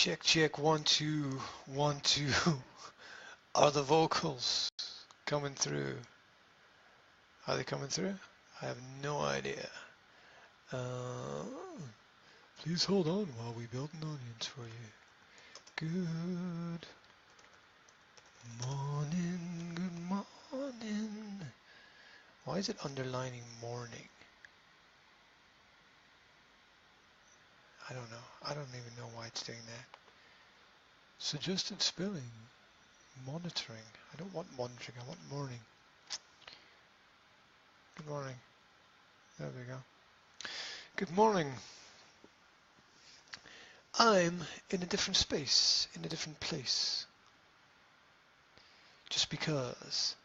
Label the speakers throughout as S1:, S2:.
S1: Check, check, 1 2 1 2. Are the vocals coming through? Are they coming through? I have no idea. Please hold on while we build an audience for you. Good morning, good morning. Why is it underlining morning? I don't know. I don't even know why it's doing that. Suggested spelling. Monitoring. I don't want monitoring, I want morning. Good morning. There we go. Good morning. I'm in a different space, in a different place. Just because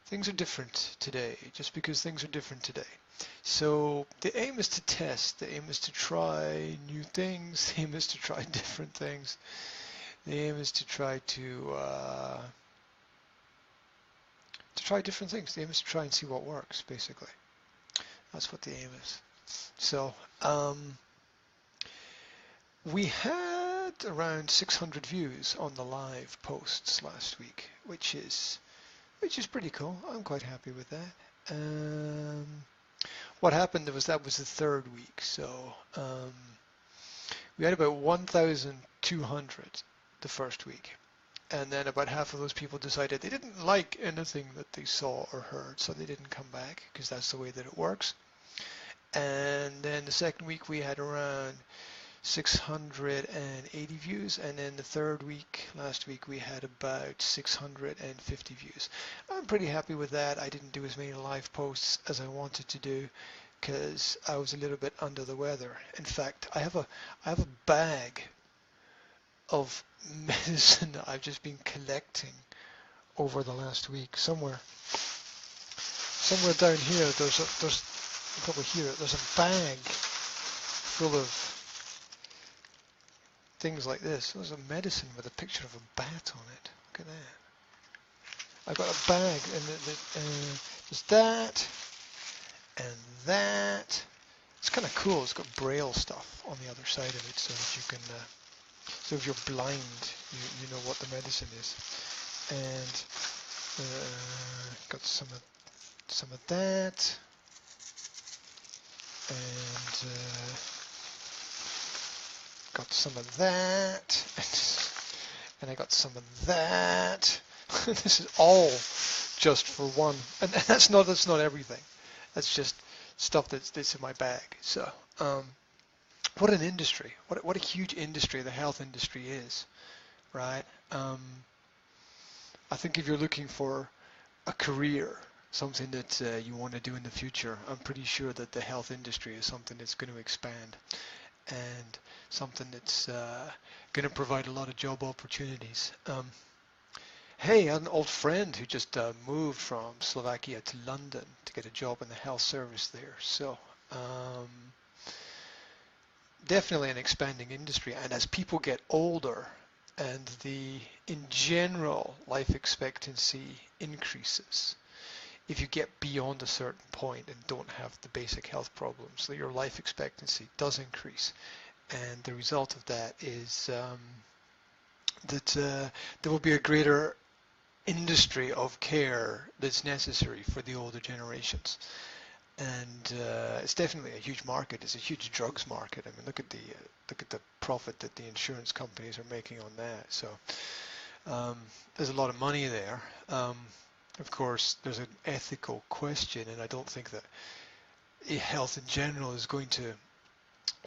S1: things are different today. Just because things are different today. So the aim is to test. The aim is to try new things. The aim is to try different things. The aim is to try to try different things. The aim is to try and see what works, basically. That's what the aim is. So we had around 600 views on the live posts last week, which is pretty cool. I'm quite happy with that. What happened was that was the third week, so we had about 1,200 the first week, and then about half of those people decided they didn't like anything that they saw or heard, so they didn't come back, because that's the way that it works. And then the second week we had around 680 views, and then the third week, last week, we had about 650 views. I'm pretty happy with that. I didn't do as many live posts as I wanted to do because I was a little bit under the weather. In fact, I have a bag of medicine that I've just been collecting over the last week. Somewhere down here, there's probably here. There's a bag full of things like this. There's a medicine with a picture of a bat on it. Look at that. I've got a bag, and there's that and that. It's kind of cool. It's got Braille stuff on the other side of it, so that you can. So if you're blind, you know what the medicine is. And got some of that, and got some of that, and I got some of that. This is all just for one, and that's not everything. That's just stuff that's in my bag. So what an industry! What a huge industry the health industry is, right? I think if you're looking for a career, something that you want to do in the future, I'm pretty sure that the health industry is something that's going to expand, and something that's going to provide a lot of job opportunities. Hey, an old friend who just moved from Slovakia to London to get a job in the health service there. So definitely an expanding industry. And as people get older and in general, life expectancy increases, if you get beyond a certain point and don't have the basic health problems, so your life expectancy does increase. And the result of that is that there will be a greater industry of care that's necessary for the older generations. And it's definitely a huge market. It's a huge drugs market. I mean, look at the profit that the insurance companies are making on that. So there's a lot of money there. Of course, there's an ethical question, and I don't think that health in general is going to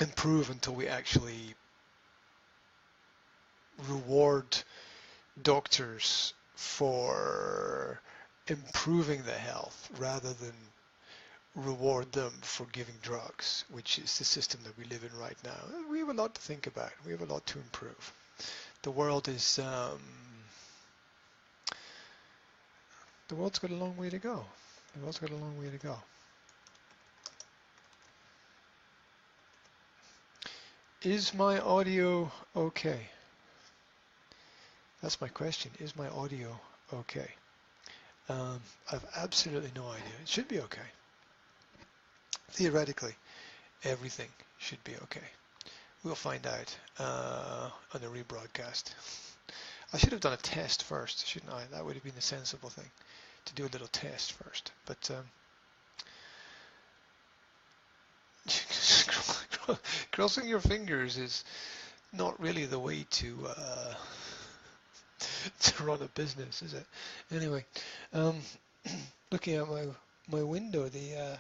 S1: improve until we actually reward doctors for improving the health rather than reward them for giving drugs, which is the system that we live in right now. We have a lot to think about. We have a lot to improve. The world is the world's got a long way to go. The world's got a long way to go. Is my audio okay? That's my question. Is my audio okay? I've absolutely no idea. It should be okay. Theoretically, everything should be okay. We'll find out on the rebroadcast. I should have done a test first, shouldn't I? That would have been the sensible thing, to do a little test first. But crossing your fingers is not really the way to to run a business, is it? Anyway, looking at my window, the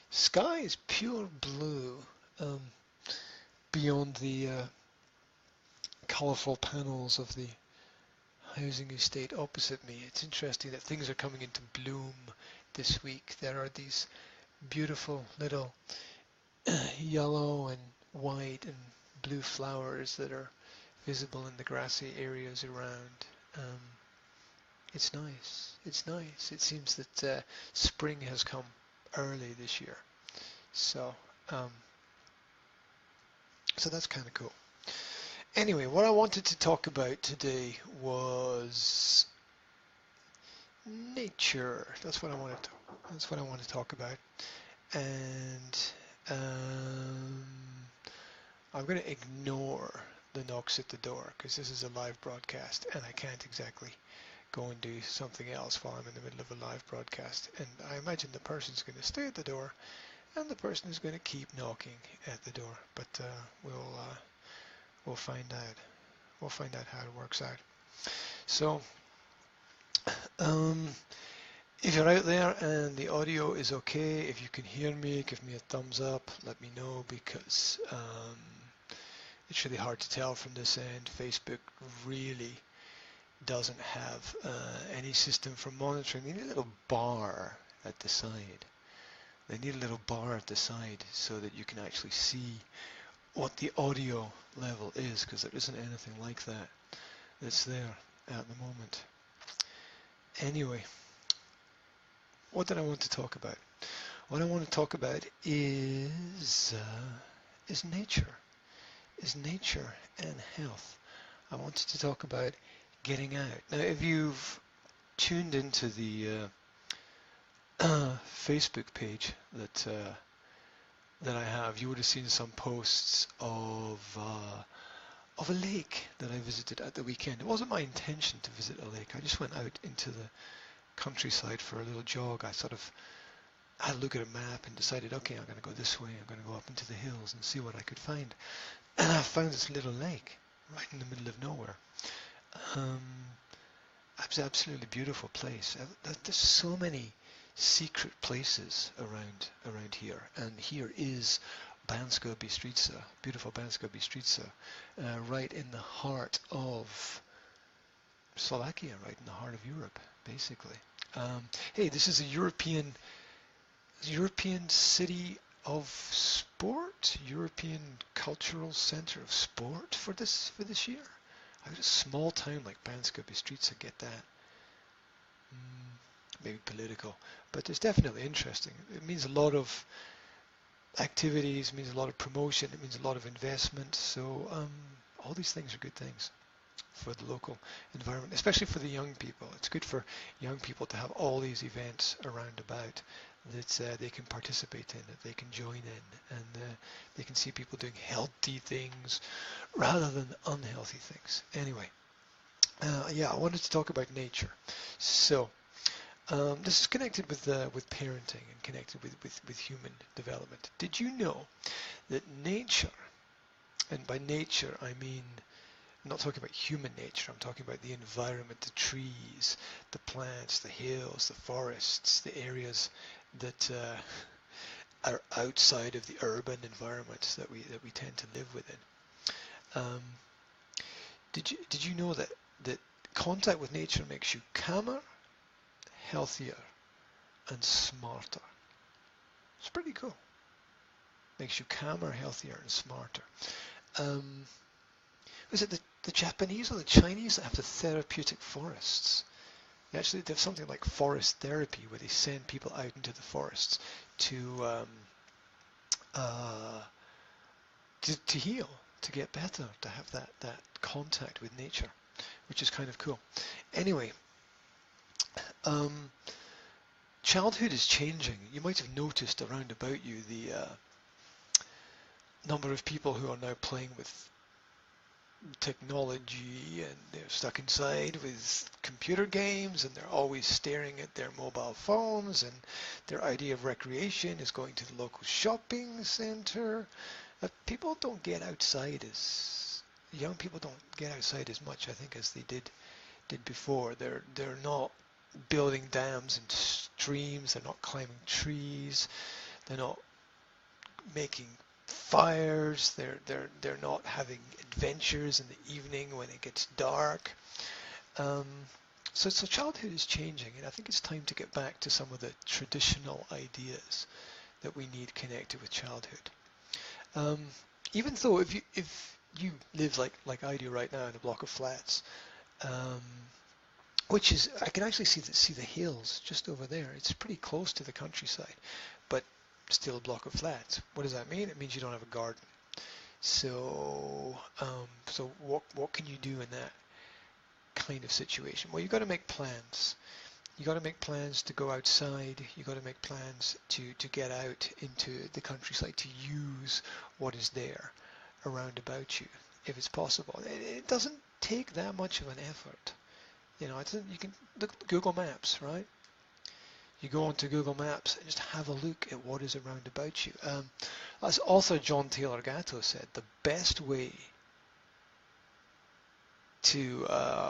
S1: sky is pure blue beyond the colourful panels of the housing estate opposite me. It's interesting that things are coming into bloom this week. There are these beautiful little yellow and white and blue flowers that are visible in the grassy areas around. It's nice. It's nice. It seems that spring has come early this year. So, so that's kind of cool. Anyway, what I wanted to talk about today was nature. That's what I wanted to talk about. And I'm going to ignore the knocks at the door because this is a live broadcast and I can't exactly go and do something else while I'm in the middle of a live broadcast. And I imagine the person's going to stay at the door and the person is going to keep knocking at the door. But we'll find out. We'll find out how it works out. So if you're out there and the audio is okay, if you can hear me, give me a thumbs up, let me know, because it's really hard to tell from this end. Facebook really doesn't have any system for monitoring. They need a little bar at the side. They need a little bar at the side so that you can actually see what the audio level is, because there isn't anything like that that's there at the moment. Anyway, what did I want to talk about? What I want to talk about is nature. Is nature and health. I wanted to talk about getting out. Now, if you've tuned into the Facebook page that I have, you would have seen some posts of a lake that I visited at the weekend. It wasn't my intention to visit a lake. I just went out into the countryside for a little jog. I sort of had a look at a map and decided, okay, I'm going to go this way. I'm going to go up into the hills and see what I could find. And I found this little lake right in the middle of nowhere. It's an absolutely beautiful place. There's so many secret places around here, and here is Banska Bystrica, beautiful Banska Bystrica, right in the heart of Slovakia, right in the heart of Europe, basically. Hey, this is a European city of sport, European cultural center of sport for this year. How did a small town like Banska Bystrica get that? Maybe political, but it's definitely interesting. It means a lot of activities, it means a lot of promotion, it means a lot of investment. So all these things are good things for the local environment, especially for the young people. It's good for young people to have all these events around about that they can participate in, that they can join in, and they can see people doing healthy things rather than unhealthy things. Anyway, yeah, I wanted to talk about nature. So this is connected with parenting and connected with human development. Did you know that nature, and by nature I mean, I'm not talking about human nature, I'm talking about the environment, the trees, the plants, the hills, the forests, the areas that are outside of the urban environments that we tend to live within. Did you know that contact with nature makes you calmer, healthier, and smarter? It's pretty cool. Makes you calmer, healthier, and smarter. Was it the Japanese or the Chinese that have the therapeutic forests? Actually, they have something like forest therapy, where they send people out into the forests to heal, to get better, to have that contact with nature, which is kind of cool. Anyway, childhood is changing. You might have noticed around about you number of people who are now playing with technology, and they're stuck inside with computer games, and they're always staring at their mobile phones, and their idea of recreation is going to the local shopping center. People don't get outside as young people don't get outside as much, I think, as they did before. They're not building dams and streams. They're not climbing trees. They're not making fires. They're not having adventures in the evening when it gets dark. Um, so childhood is changing, and I think it's time to get back to some of the traditional ideas that we need connected with childhood. Um, Even though if you live like I do right now in a block of flats, um, which is, I can actually see the hills just over there. It's pretty close to the countryside, but still a block of flats. What does that mean? It means you don't have a garden. So what can you do in that kind of situation? Well, you got to make plans. You got to make plans to go outside. You got to make plans to get out into the countryside, to use what is there around about you, if it's possible. It doesn't take that much of an effort. You know, you can look at Google Maps, right? You go onto Google Maps and just have a look at what is around about you. As author John Taylor Gatto said,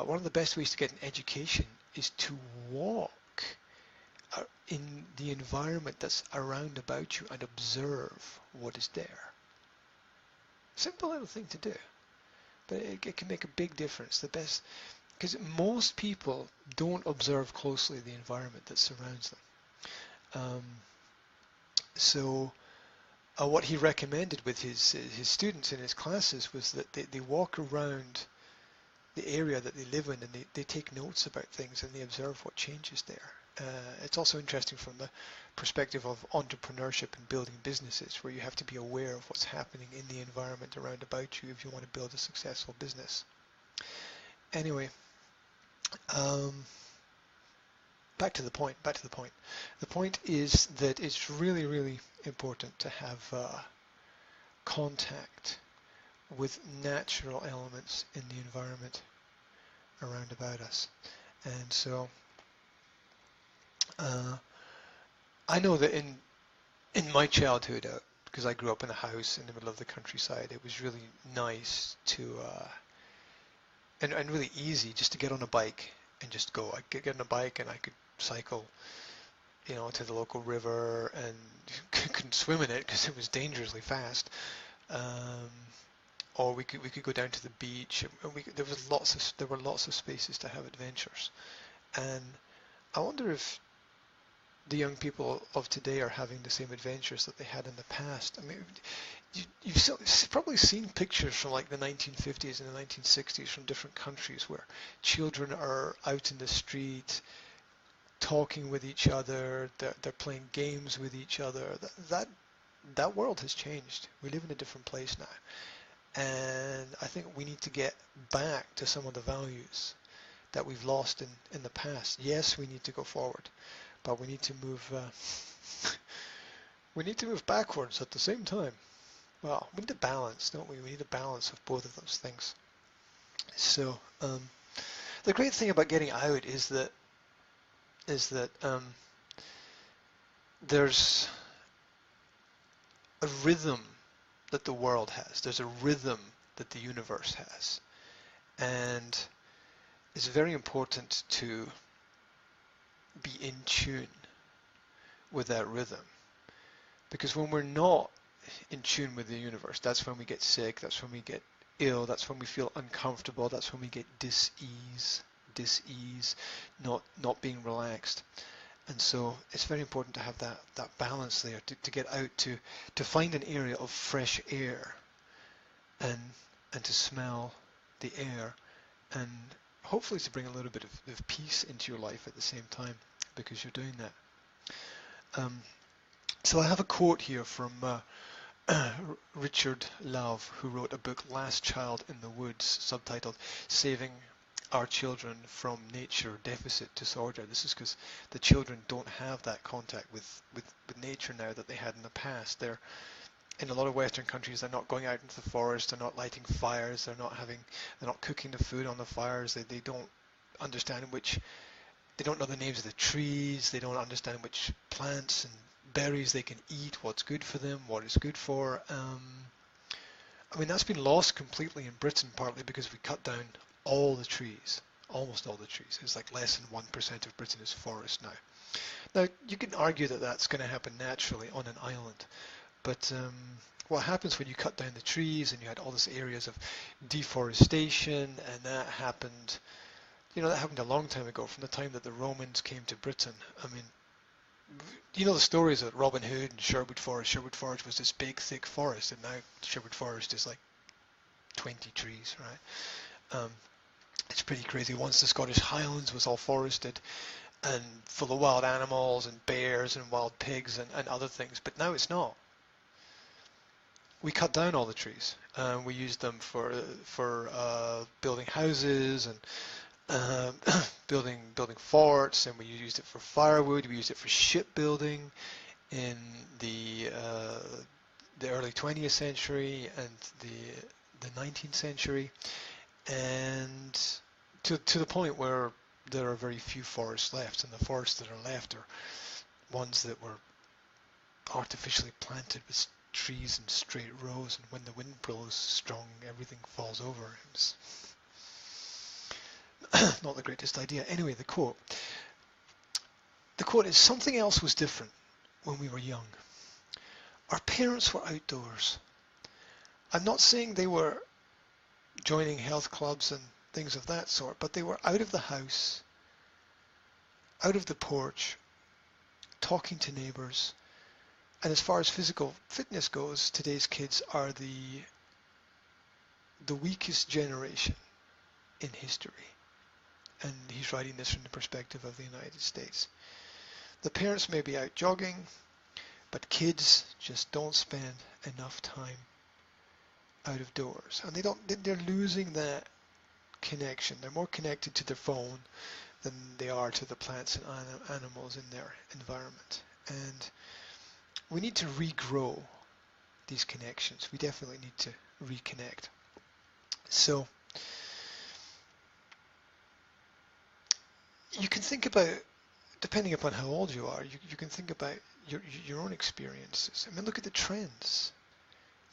S1: one of the best ways to get an education is to walk in the environment that's around about you and observe what is there. Simple little thing to do, but it can make a big difference. Because most people don't observe closely the environment that surrounds them. So what he recommended with his students in his classes was that they walk around the area that they live in, and they take notes about things, and they observe what changes there. It's also interesting from the perspective of entrepreneurship and building businesses, where you have to be aware of what's happening in the environment around about you if you want to build a successful business. Anyway, back to the point. The point is that it's really, really important to have contact with natural elements in the environment around about us. And so I know that in my childhood, because I grew up in a house in the middle of the countryside, it was really nice to and really easy just to get on a bike and just go. I could get on a bike and I could cycle, to the local river, and couldn't swim in it because it was dangerously fast. Or we could go down to the beach, and there were lots of spaces to have adventures. And I wonder if the young people of today are having the same adventures that they had in the past. I mean, you've probably seen pictures from like the 1950s and the 1960s from different countries where children are out in the street talking with each other, they're playing games with each other. That world has changed. We live in a different place now. And I think we need to get back to some of the values that we've lost in the past. Yes, we need to go forward, but we need to move backwards at the same time. Well, we need a balance, don't we? We need a balance of both of those things. So the great thing about getting out is that there's a rhythm that the world has. There's a rhythm that the universe has. And it's very important to be in tune with that rhythm. Because when we're not in tune with the universe, that's when we get sick, that's when we get ill, that's when we feel uncomfortable, that's when we get dis-ease, not being relaxed. And so it's very important to have that balance there, to get out, to find an area of fresh air and to smell the air, and hopefully to bring a little bit of peace into your life at the same time, because you're doing that. So I have a quote here from Richard Love, who wrote a book, Last Child in the Woods, subtitled Saving Our Children from Nature Deficit Disorder. This is because the children don't have that contact with nature now that they had in the past. in a lot of Western countries, they're not going out into the forest, they're not lighting fires, they're not cooking the food on the fires. They don't understand they don't know the names of the trees. They don't understand which plants and berries they can eat, what's good for them, what is good for. I mean, that's been lost completely in Britain, partly because we cut down all the trees, almost all the trees. It's like less than 1% of Britain is forest now. Now, you can argue that that's going to happen naturally on an island, but what happens when you cut down the trees and you had all these areas of deforestation, and that happened, that happened a long time ago, from the time that the Romans came to Britain. I mean, the stories of Robin Hood and Sherwood Forest. Sherwood Forest was this big, thick forest, and now Sherwood Forest is like 20 trees, right? It's pretty crazy. Once the Scottish Highlands was all forested and full of wild animals and bears and wild pigs and other things, but now it's not. We cut down all the trees. We used them for building houses and building forts, and we used it for firewood. We used it for shipbuilding in the early 20th century and the 19th century, and to the point where there are very few forests left, and the forests that are left are ones that were artificially planted with trees in straight rows, and when the wind blows strong, everything falls over. It's not the greatest idea. Anyway, the quote is, something else was different when we were young. Our parents were outdoors. I'm not saying they were joining health clubs and things of that sort, but they were out of the house, out of the porch, talking to neighbors. And as far as physical fitness goes, today's kids are the weakest generation in history. And he's writing this from the perspective of the United States. The parents may be out jogging, but kids just don't spend enough time out of doors. And they're losing that connection. They're more connected to their phone than they are to the plants and animals in their environment. And we need to regrow these connections. We definitely need to reconnect. So you can think about, depending upon how old you are, you can think about your own experiences. I mean, look at the trends.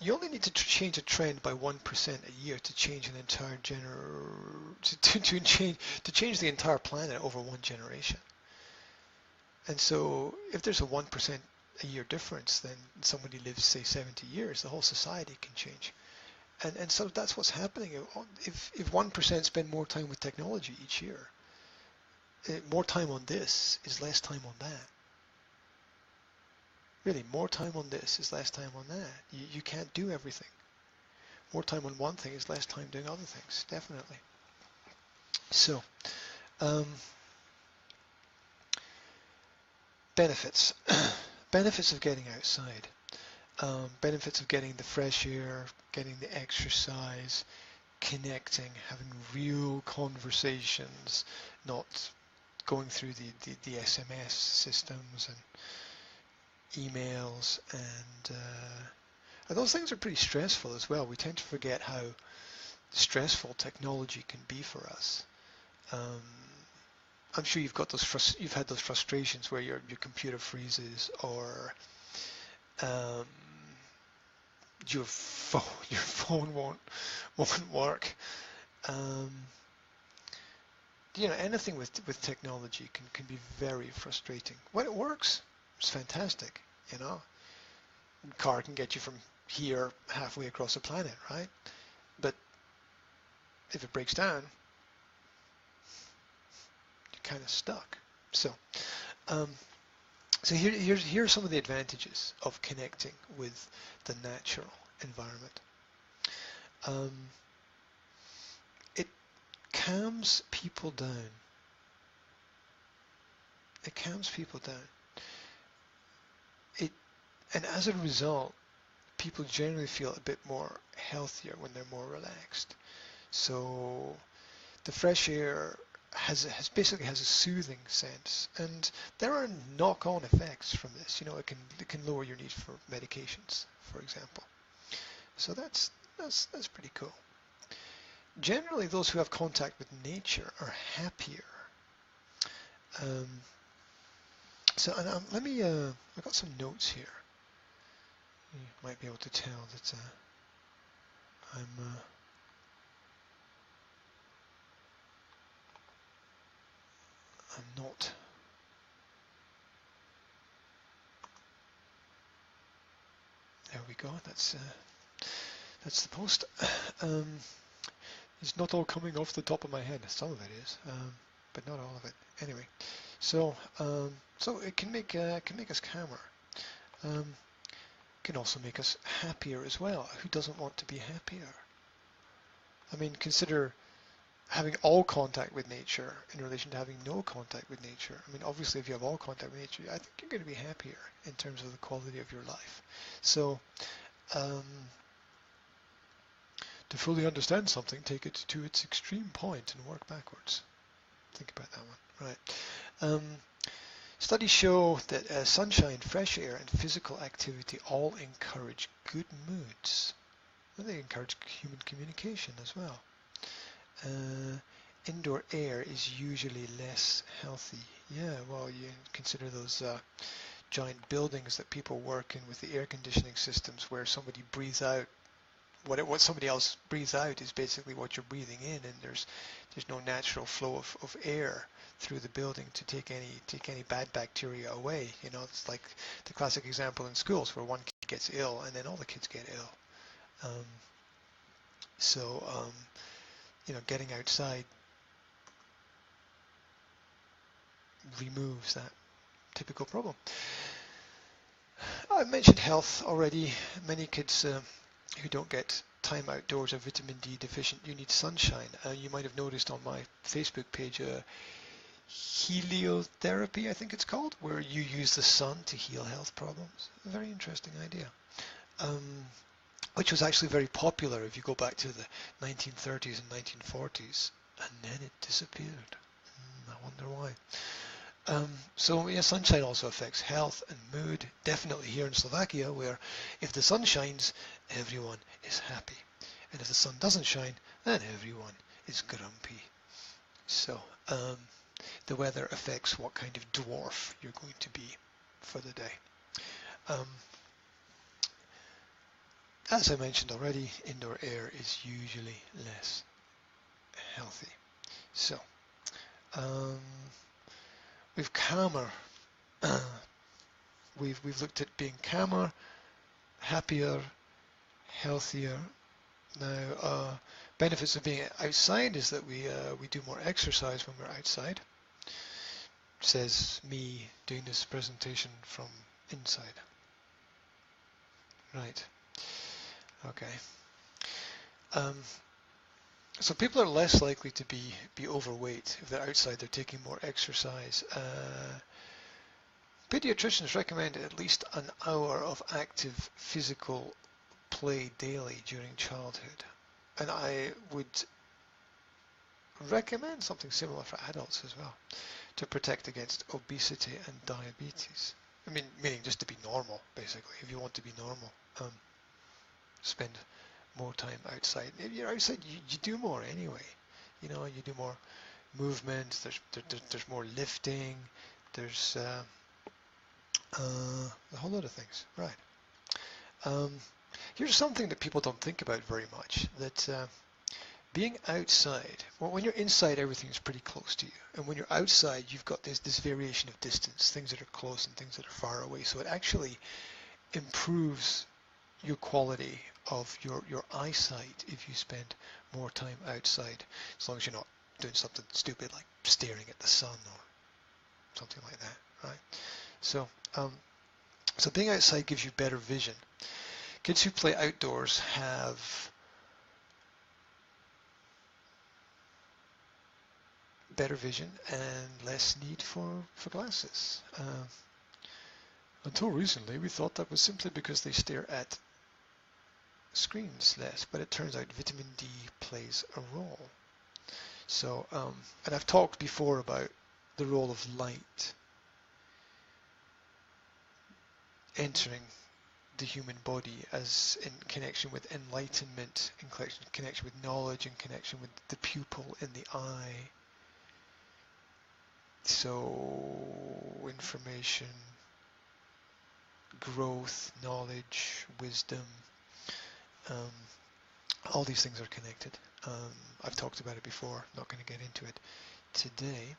S1: You only need to change a trend by 1% a year to change an entire to change the entire planet over one generation. And so, if there's a 1% a year difference, then somebody lives, say, 70 years, the whole society can change. And so that's what's happening. If 1% spend more time with technology each year, more time on this is less time on that. Really, more time on this is less time on that. You can't do everything. More time on one thing is less time doing other things, definitely. So, benefits. Benefits of getting outside. Benefits of getting the fresh air, getting the exercise, connecting, having real conversations, not going through the SMS systems and emails, and those things are pretty stressful as well. We tend to forget how stressful technology can be for us. I'm sure you've had those frustrations where your computer freezes, or your phone won't work. Anything with technology can be very frustrating. When it works, it's fantastic. Car can get you from here halfway across the planet, right? But if it breaks down, you're kind of stuck. So, here are some of the advantages of connecting with the natural environment. It calms people down. It calms people down. And as a result, people generally feel a bit more healthier when they're more relaxed. So the fresh air basically has a soothing sense, and there are knock-on effects from this. It can lower your need for medications for example. So that's pretty cool. Generally, those who have contact with nature are happier. So and, let me, I've got some notes here. You might be able to tell that I'm not. There we go. That's the post. It's not all coming off the top of my head. Some of it is, but not all of it. Anyway, so it can make us calmer. Can also make us happier as well. Who doesn't want to be happier? I mean, consider having all contact with nature in relation to having no contact with nature. I mean, obviously, if you have all contact with nature, I think you're going to be happier in terms of the quality of your life. So, to fully understand something, take it to its extreme point and work backwards. Think about that one. Right. Studies show that sunshine, fresh air, and physical activity all encourage good moods. And they encourage human communication as well. Indoor air is usually less healthy. Yeah, well, you consider those giant buildings that people work in with the air conditioning systems where somebody breathes out. What somebody else breathes out is basically what you're breathing in, and there's no natural flow of air through the building to take any bad bacteria away. You know, it's like the classic example in schools where one kid gets ill and then all the kids get ill. You know, getting outside removes that typical problem. I mentioned health already. Many kids who don't get time outdoors are vitamin D deficient. You need sunshine. You might have noticed on my Facebook page heliotherapy, I think it's called, where you use the sun to heal health problems. A very interesting idea. Which was actually very popular if you go back to the 1930s and 1940s, and then it disappeared. I wonder why. So yeah, sunshine also affects health and mood, definitely here in Slovakia, where if the sun shines, everyone is happy. And if the sun doesn't shine, then everyone is grumpy. So the weather affects what kind of dwarf you're going to be for the day. As I mentioned already, indoor air is usually less healthy. So, we've calmer. We've looked at being calmer, happier, healthier. Now, benefits of being outside is that we do more exercise when we're outside. Says me doing this presentation from inside. Right. Okay. So people are less likely to be overweight if they're outside. They're taking more exercise. Pediatricians recommend at least an hour of active physical play daily during childhood, and I would recommend something similar for adults as well, to protect against obesity and diabetes. I mean, meaning just to be normal, basically. If you want to be normal, spend more time outside. If you're outside, you do more anyway. You know, you do more movement. There's more lifting. There's a whole lot of things. Right. Here's something that people don't think about very much. That being outside, well, when you're inside, everything's pretty close to you, and when you're outside, you've got this variation of distance, things that are close and things that are far away. So it actually improves your quality of your eyesight if you spend more time outside, as long as you're not doing something stupid like staring at the sun or something like that, right? So so being outside gives you better vision. Kids who play outdoors have better vision and less need for glasses. Until recently, we thought that was simply because they stare at screens less, but it turns out vitamin D plays a role. So, and I've talked before about the role of light entering the human body as in connection with enlightenment, in connection with knowledge, in connection with the pupil in the eye. So information, growth, knowledge, wisdom, um, all these things are connected. I've talked about it before, not going to get into it today.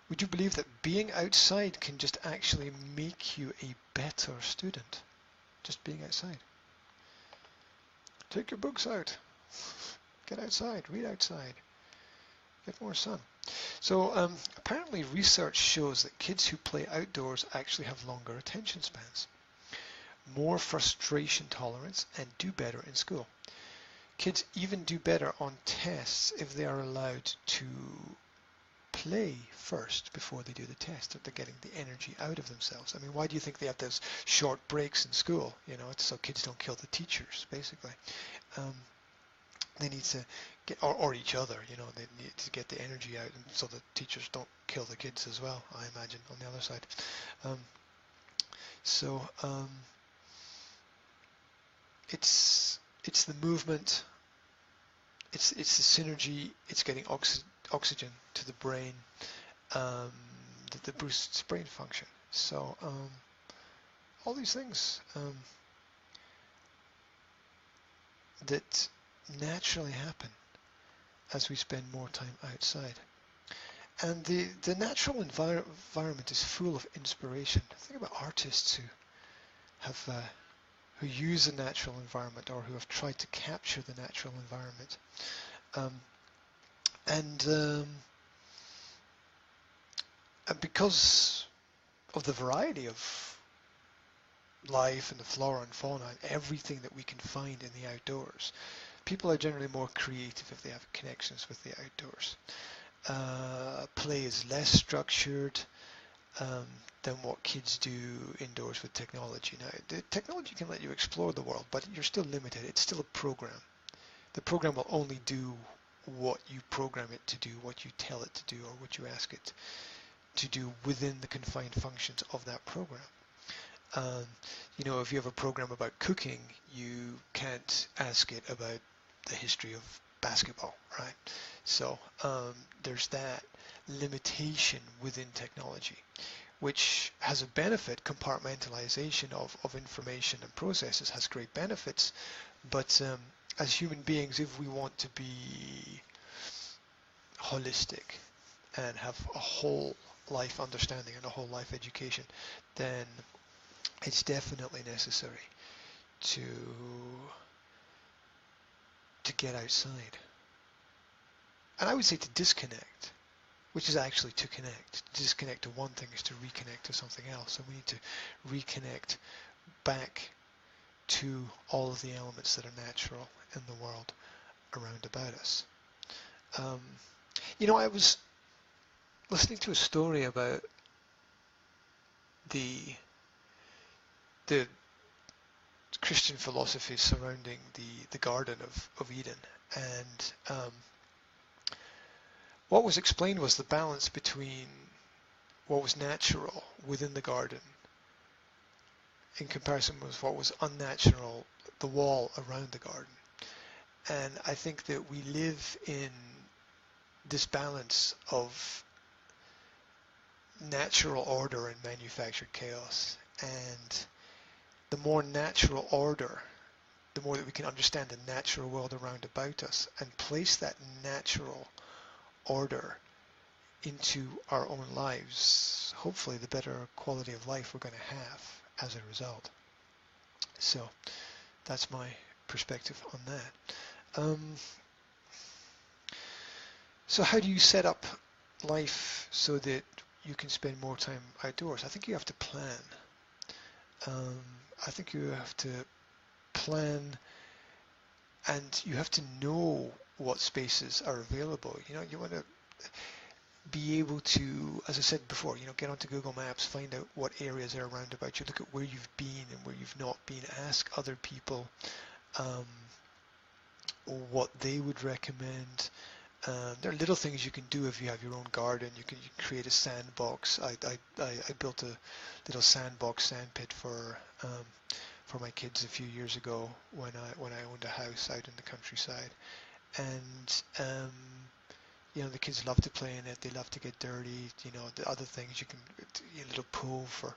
S1: Would you believe that being outside can just actually make you a better student? Just being outside. Take your books out. Get outside. Read outside. Get more sun. So apparently research shows that kids who play outdoors actually have longer attention spans, more frustration tolerance, and do better in school. Kids even do better on tests if they are allowed to play first before they do the test, that they're getting the energy out of themselves. I mean, why do you think they have those short breaks in school? You know, it's so kids don't kill the teachers, basically. They need to get, or each other, you know, they need to get the energy out, and so the teachers don't kill the kids as well, I imagine, on the other side. It's the movement, it's the synergy, it's getting oxygen to the brain that boosts brain function. So all these things that naturally happen as we spend more time outside. And the natural environment is full of inspiration. Think about artists who have who use the natural environment, or who have tried to capture the natural environment. And because of the variety of life and the flora and fauna and everything that we can find in the outdoors, people are generally more creative if they have connections with the outdoors. Play is less structured than what kids do indoors with technology. Now, the technology can let you explore the world, but you're still limited. It's still a program. The program will only do what you program it to do, what you tell it to do, or what you ask it to do within the confined functions of that program. You know, if you have a program about cooking, you can't ask it about the history of basketball, right? So there's that limitation within technology, which has a benefit. Compartmentalization of information and processes has great benefits, but as human beings, if we want to be holistic and have a whole life understanding and a whole life education, then it's definitely necessary to get outside. And I would say to disconnect, which is actually to connect. To disconnect to one thing is to reconnect to something else. So we need to reconnect back to all of the elements that are natural in the world around about us. You know, I was listening to a story about the Christian philosophy surrounding the Garden of Eden, and what was explained was the balance between what was natural within the garden in comparison with what was unnatural, the wall around the garden. And I think that we live in this balance of natural order and manufactured chaos. And the more natural order, the more that we can understand the natural world around about us and place that natural order into our own lives, hopefully the better quality of life we're going to have as a result. So that's my perspective on that. So how do you set up life so that you can spend more time outdoors? I think you have to plan. I think you have to plan, and you have to know what spaces are available. You know, you want to be able to, as I said before, you know, get onto Google Maps, find out what areas are around about you, look at where you've been and where you've not been, ask other people what they would recommend, There are little things you can do if you have your own garden. You can create a sandbox. I built a little sandbox sandpit for my kids a few years ago when I owned a house out in the countryside, and the kids love to play in it. They love to get dirty. The other things you can, a little pool for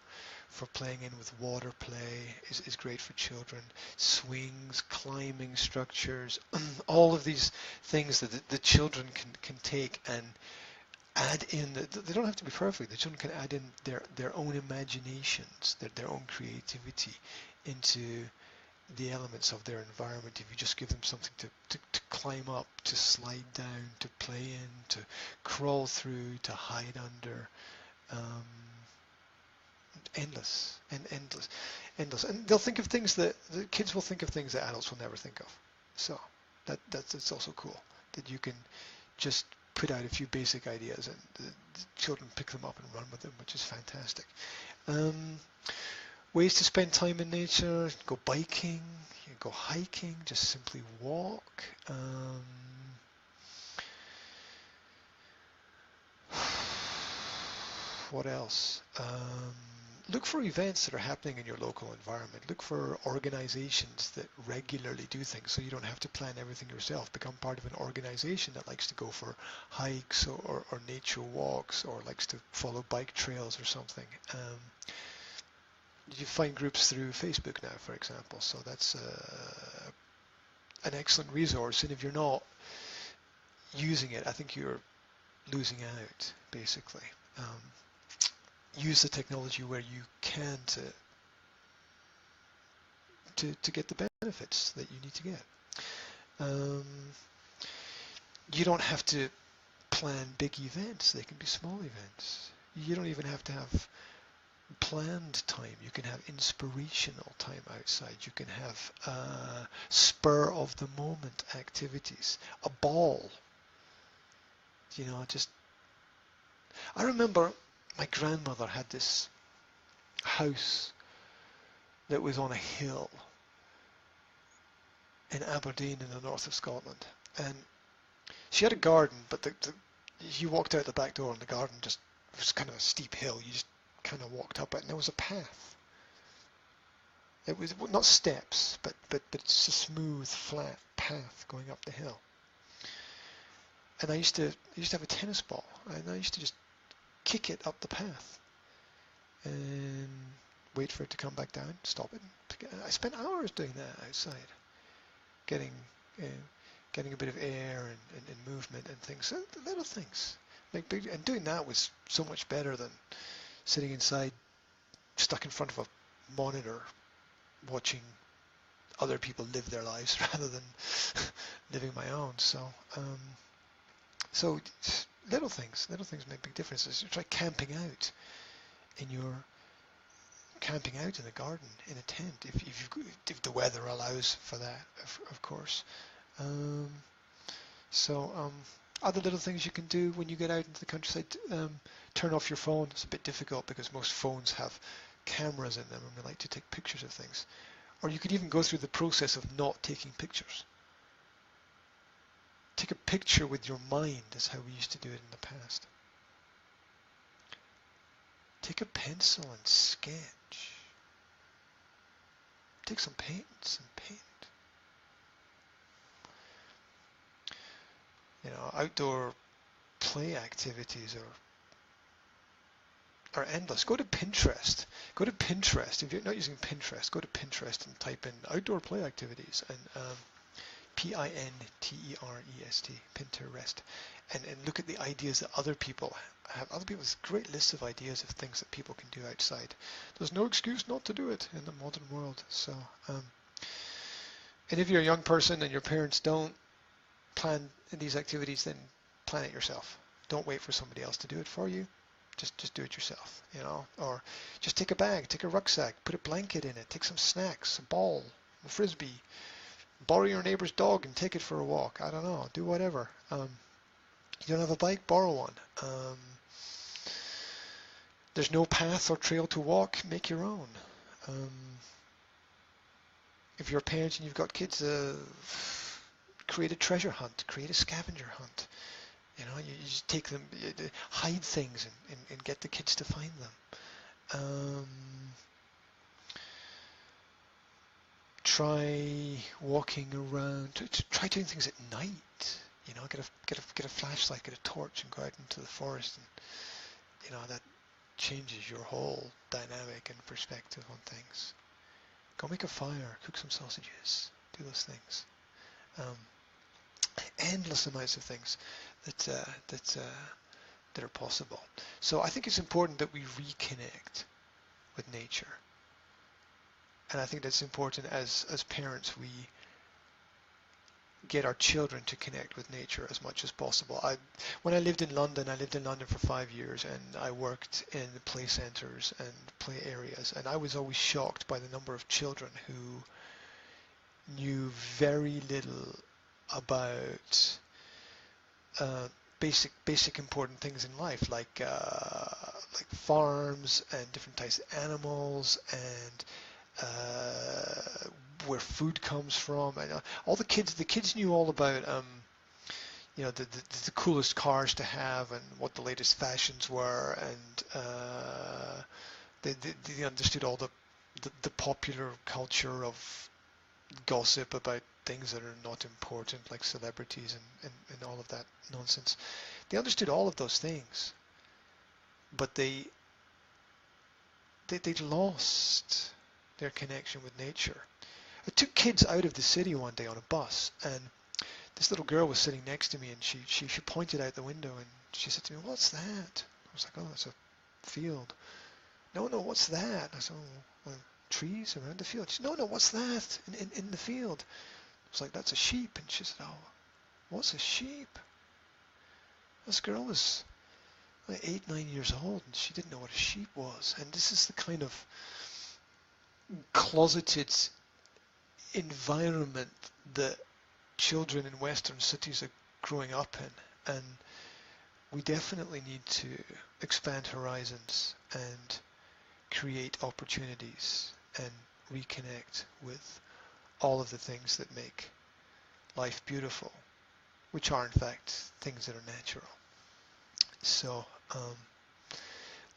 S1: playing in with water play is great for children. Swings, climbing structures, all of these things that the children can take and add in. They don't have to be perfect. The children can add in their own imaginations, their own creativity into the elements of their environment if you just give them something to climb up, to slide down, to play in, to crawl through, to hide under. Endless. And they'll think of things that the kids will think of things that adults will never think of. So that's also cool that you can just put out a few basic ideas and the children pick them up and run with them, which is fantastic. Ways to spend time in nature: go biking, go hiking, just simply walk. What else? Look for events that are happening in your local environment. Look for organizations that regularly do things so you don't have to plan everything yourself. Become part of an organization that likes to go for hikes or nature walks, or likes to follow bike trails or something. You find groups through Facebook now, for example, so that's an excellent resource. And if you're not using it, I think you're losing out, basically. Use the technology where you can to get the benefits that you need to get. You don't have to plan big events. They can be small events. You don't even have to have planned time. You can have inspirational time outside. You can have spur of the moment activities. A ball. I remember my grandmother had this house that was on a hill in Aberdeen in the north of Scotland, and she had a garden, but you walked out the back door and the garden just was kind of a steep hill. You just kind of walked up it, and there was a path. It was not steps, but it's a smooth, flat path going up the hill. And I used to have a tennis ball, and I used to just kick it up the path and wait for it to come back down, stop it. I spent hours doing that outside, getting a bit of air and movement and things. So little things, and doing that was so much better than sitting inside, stuck in front of a monitor, watching other people live their lives rather than living my own. So little things make big differences. You try camping out in the garden in a tent if the weather allows for that, of course. Other little things you can do when you get out into the countryside: turn off your phone. It's a bit difficult because most phones have cameras in them and we like to take pictures of things. Or you could even go through the process of not taking pictures. Take a picture with your mind is how we used to do it in the past. Take a pencil and sketch. Take some paints and paint. Outdoor play activities are endless. Go to Pinterest. If you're not using Pinterest, go to Pinterest and type in outdoor play activities and Pinterest, Pinterest, and look at the ideas that other people have. Other people have great lists of ideas of things that people can do outside. There's no excuse not to do it in the modern world. So, and if you're a young person and your parents don't plan these activities, then plan it yourself. Don't wait for somebody else to do it for you. Just do it yourself, or just take a bag, take a rucksack, put a blanket in it, take some snacks, a ball, a frisbee, borrow your neighbor's dog and take it for a walk. I don't know, do whatever. You don't have a bike, borrow one. There's no path or trail to walk, make your own. If you're a parent and you've got kids, create a treasure hunt, create a scavenger hunt. You just take them, hide things and get the kids to find them. Try walking around. Try doing things at night. Get a flashlight, get a torch, and go out into the forest, and that changes your whole dynamic and perspective on things. Go make a fire, cook some sausages, do those things. Endless amounts of things that are possible. So I think it's important that we reconnect with nature, and I think that's important as parents we get our children to connect with nature as much as possible. When I lived in London for 5 years, and I worked in play centres and play areas, and I was always shocked by the number of children who knew very little about basic important things in life, like farms and different types of animals, and where food comes from, and all the kids knew all about the coolest cars to have and what the latest fashions were, and they understood all the popular culture of gossip about things that are not important, like celebrities and all of that nonsense. They understood all of those things, but they lost their connection with nature. I took kids out of the city one day on a bus, and this little girl was sitting next to me, and she pointed out the window, and she said to me, "What's that?" I was like, "Oh, it's a field." "No, what's that?" I said, "Oh, well, trees around the field." She said, "No, what's that in the field?" I was like, "That's a sheep." And she said, "Oh, what's a sheep?" This girl was like 8, 9 years old, and she didn't know what a sheep was. And this is the kind of closeted environment that children in Western cities are growing up in, and we definitely need to expand horizons and create opportunities and reconnect with all of the things that make life beautiful, which are in fact things that are natural. So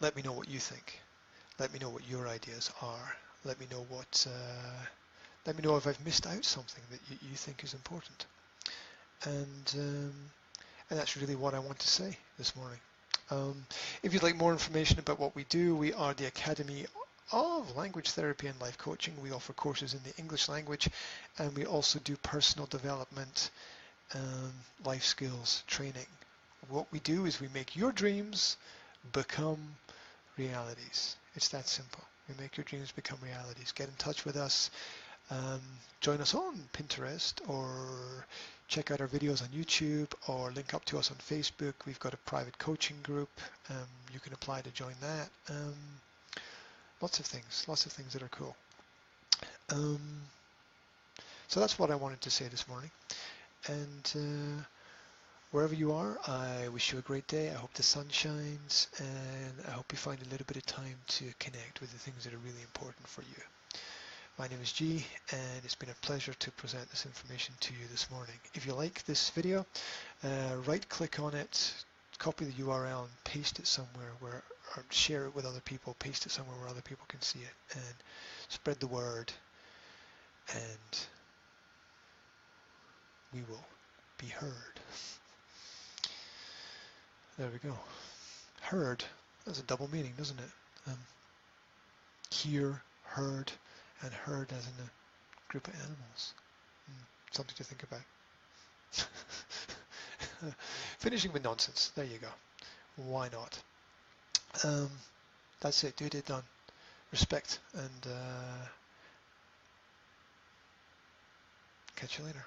S1: let me know what you think. Let me know what your ideas are. Let me know if I've missed out something that you think is important. And that's really what I want to say this morning. If you'd like more information about what we do, we are the Academy of Language Therapy and Life Coaching. We offer courses in the English language, and we also do personal development, life skills training. What we do is we make your dreams become realities. It's that simple. We make your dreams become realities. Get in touch with us. Join us on Pinterest, or check out our videos on YouTube, or link up to us on Facebook. We've got a private coaching group. You can apply to join that. Lots of things that are cool. So that's what I wanted to say this morning. And wherever you are, I wish you a great day. I hope the sun shines, and I hope you find a little bit of time to connect with the things that are really important for you. My name is G, and it's been a pleasure to present this information to you this morning. If you like this video, right click on it, copy the URL and paste it somewhere or share it with other people, paste it somewhere where other people can see it, and spread the word, and we will be heard. There we go. Heard. That's a double meaning, doesn't it? Hear, heard, and heard as in a group of animals. Something to think about. Finishing with nonsense. There you go. Why not? That's it. Do it, done. Respect, and catch you later.